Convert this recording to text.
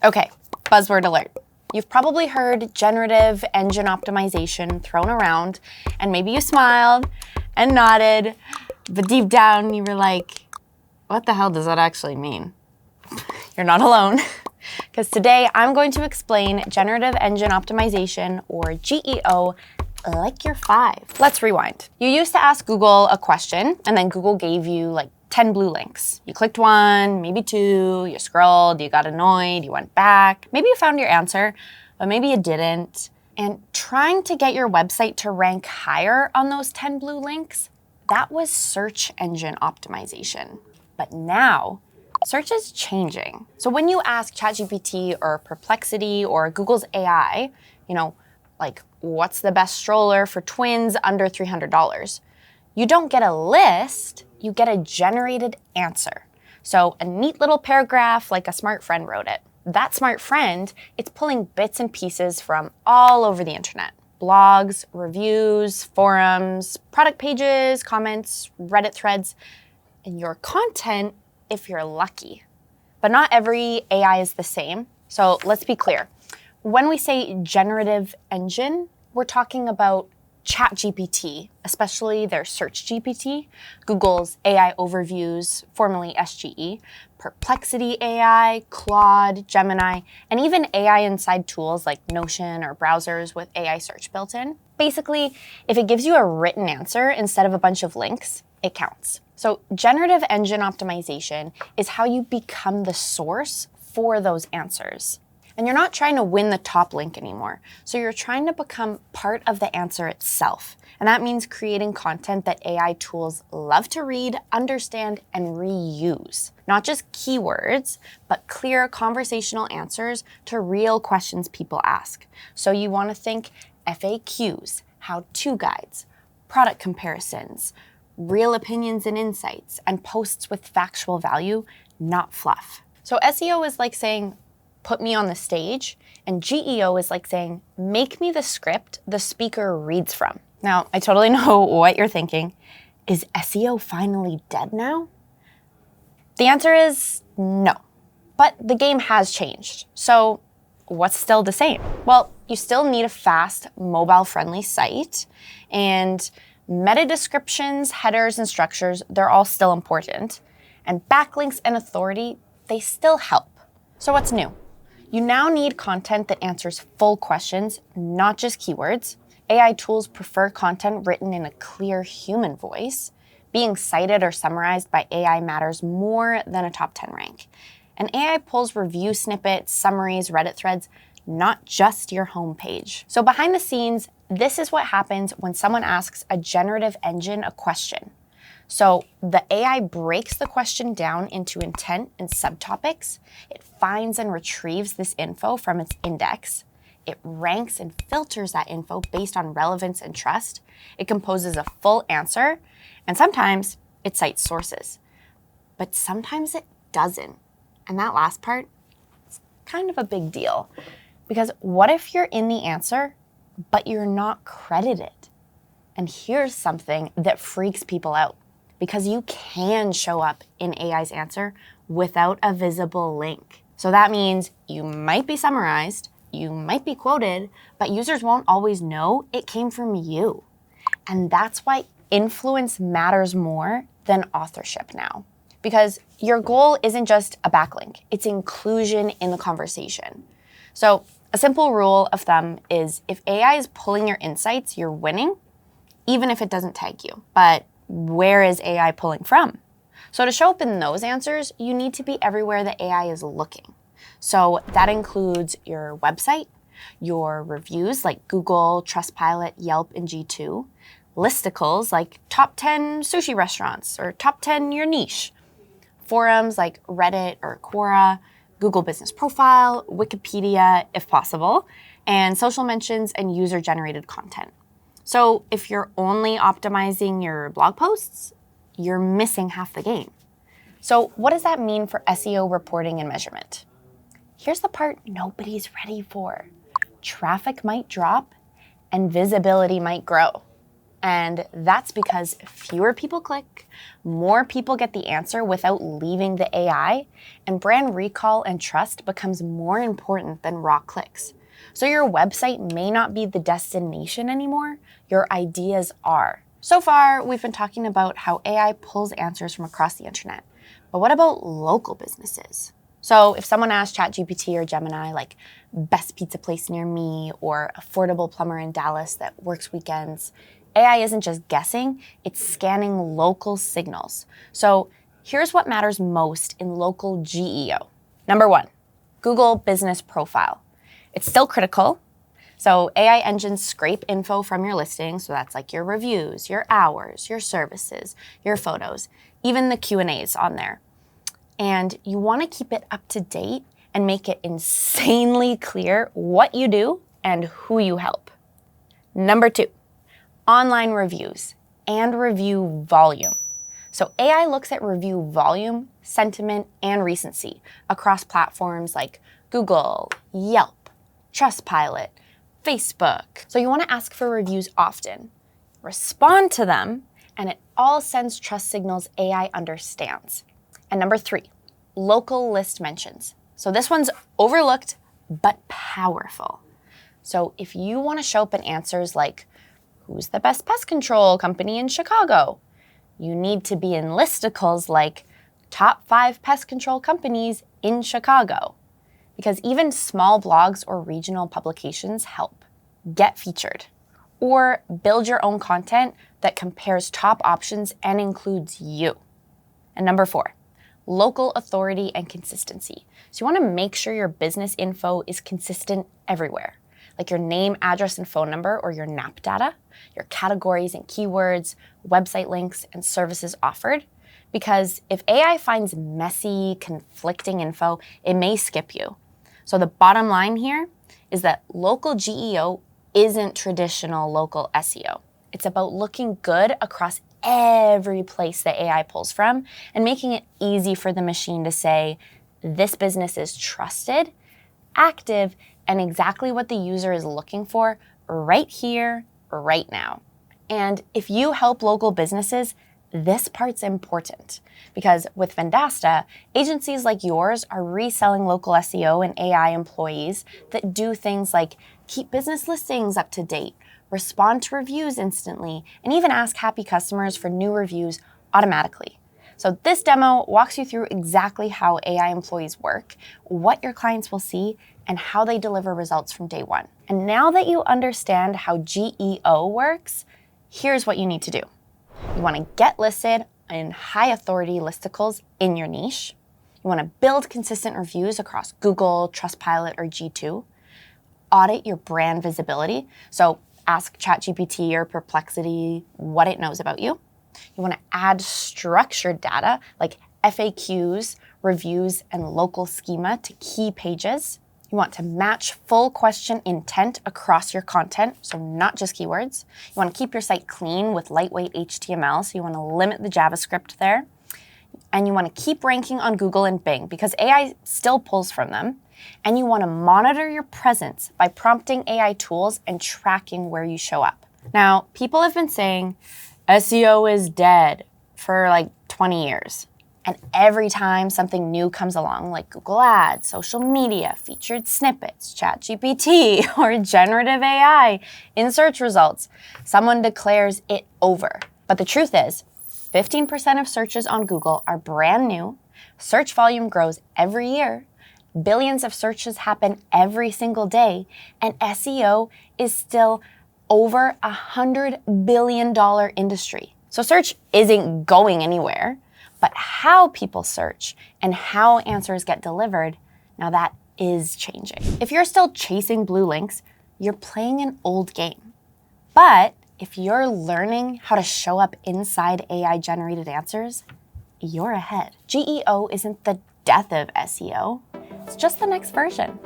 Okay, buzzword alert. You've probably heard generative engine optimization thrown around, and maybe you smiled and nodded, but deep down you were like, what the hell does that actually mean? You're not alone, because today I'm going to explain Generative Engine Optimization, or GEO, like you're 5. Let's rewind. You used to ask Google a question, and then Google gave you like 10 blue links. You clicked 1, maybe 2, you scrolled, you got annoyed, you went back. Maybe you found your answer, but maybe you didn't. And trying to get your website to rank higher on those 10 blue links, that was search engine optimization. But now, search is changing. So when you ask ChatGPT or Perplexity or Google's AI, like, what's the best stroller for twins under $300? You don't get a list, you get a generated answer. So a neat little paragraph like a smart friend wrote it. That smart friend, it's pulling bits and pieces from all over the internet. Blogs, reviews, forums, product pages, comments, Reddit threads, and your content if you're lucky. But not every AI is the same. So let's be clear. When we say generative engine, we're talking about ChatGPT, especially their Search GPT, Google's AI Overviews, formerly SGE, Perplexity AI, Claude, Gemini, and even AI inside tools like Notion or browsers with AI search built in. Basically, if it gives you a written answer instead of a bunch of links, it counts. So generative engine optimization is how you become the source for those answers. And you're not trying to win the top link anymore. So you're trying to become part of the answer itself. And that means creating content that AI tools love to read, understand, and reuse. Not just keywords, but clear conversational answers to real questions people ask. So you want to think FAQs, how-to guides, product comparisons, real opinions and insights, and posts with factual value, not fluff. So SEO is like saying, put me on the stage, and GEO is like saying, make me the script the speaker reads from. Now, I totally know what you're thinking. Is SEO finally dead now? The answer is no. But the game has changed. So what's still the same? Well, you still need a fast, mobile-friendly site, and meta descriptions, headers, and structures, they're all still important. And backlinks and authority, they still help. So what's new? You now need content that answers full questions, not just keywords. AI tools prefer content written in a clear human voice. Being cited or summarized by AI matters more than a top 10 rank. And AI pulls review snippets, summaries, Reddit threads, not just your homepage. So behind the scenes, this is what happens when someone asks a generative engine a question. So the AI breaks the question down into intent and subtopics. It finds and retrieves this info from its index. It ranks and filters that info based on relevance and trust. It composes a full answer, and sometimes it cites sources. But sometimes it doesn't. And that last part is kind of a big deal. Because what if you're in the answer, but you're not credited? And here's something that freaks people out. Because you can show up in AI's answer without a visible link. So that means you might be summarized, you might be quoted, but users won't always know it came from you. And that's why influence matters more than authorship now. Because your goal isn't just a backlink, it's inclusion in the conversation. So a simple rule of thumb is if AI is pulling your insights, you're winning, even if it doesn't tag you. But where is AI pulling from? So to show up in those answers, you need to be everywhere the AI is looking. So that includes your website, your reviews like Google, Trustpilot, Yelp, and G2, listicles like top 10 sushi restaurants or top 10 your niche, forums like Reddit or Quora, Google Business Profile, Wikipedia if possible, and social mentions and user-generated content. So if you're only optimizing your blog posts, you're missing half the game. So what does that mean for SEO reporting and measurement? Here's the part nobody's ready for. Traffic might drop and visibility might grow. And that's because fewer people click, more people get the answer without leaving the AI, and brand recall and trust becomes more important than raw clicks. So your website may not be the destination anymore, your ideas are. So far, we've been talking about how AI pulls answers from across the internet. But what about local businesses? So if someone asks ChatGPT or Gemini, like, best pizza place near me or affordable plumber in Dallas that works weekends, AI isn't just guessing, it's scanning local signals. So here's what matters most in local GEO. Number 1, Google Business Profile. It's still critical. So AI engines scrape info from your listing, so that's like your reviews, your hours, your services, your photos, even the Q&As on there. And you want to keep it up to date and make it insanely clear what you do and who you help. Number 2, online reviews and review volume. So AI looks at review volume, sentiment, and recency across platforms like Google, Yelp, Trustpilot, Facebook. So you want to ask for reviews often, respond to them, and it all sends trust signals AI understands. And number 3, local list mentions. So this one's overlooked but powerful. So if you want to show up in answers like, who's the best pest control company in Chicago? You need to be in listicles like top 5 pest control companies in Chicago. Because even small blogs or regional publications help. Get featured. Or build your own content that compares top options and includes you. And number 4, local authority and consistency. So you want to make sure your business info is consistent everywhere. Like your name, address, and phone number, or your NAP data, your categories and keywords, website links, and services offered. Because if AI finds messy, conflicting info, it may skip you. So the bottom line here is that local GEO isn't traditional local SEO. It's about looking good across every place that AI pulls from and making it easy for the machine to say, this business is trusted, active, and exactly what the user is looking for right here, right now. And if you help local businesses, this part's important because with Vendasta, agencies like yours are reselling local SEO and AI employees that do things like keep business listings up to date, respond to reviews instantly, and even ask happy customers for new reviews automatically. So this demo walks you through exactly how AI employees work, what your clients will see, and how they deliver results from day one. And now that you understand how GEO works, here's what you need to do. You want to get listed in high authority listicles in your niche. You want to build consistent reviews across Google, Trustpilot, or G2. Audit your brand visibility. So ask ChatGPT or Perplexity what it knows about you. You want to add structured data like FAQs, reviews, and local schema to key pages. You want to match full question intent across your content, so not just keywords. You want to keep your site clean with lightweight HTML, so you want to limit the JavaScript there. And you want to keep ranking on Google and Bing because AI still pulls from them. And you want to monitor your presence by prompting AI tools and tracking where you show up. Now, people have been saying SEO is dead for like 20 years. And every time something new comes along, like Google Ads, social media, featured snippets, ChatGPT, or generative AI in search results, someone declares it over. But the truth is, 15% of searches on Google are brand new, search volume grows every year, billions of searches happen every single day, and SEO is still over $100 billion industry. So search isn't going anywhere. But how people search and how answers get delivered, now that is changing. If you're still chasing blue links, you're playing an old game. But if you're learning how to show up inside AI-generated answers, you're ahead. GEO isn't the death of SEO, it's just the next version.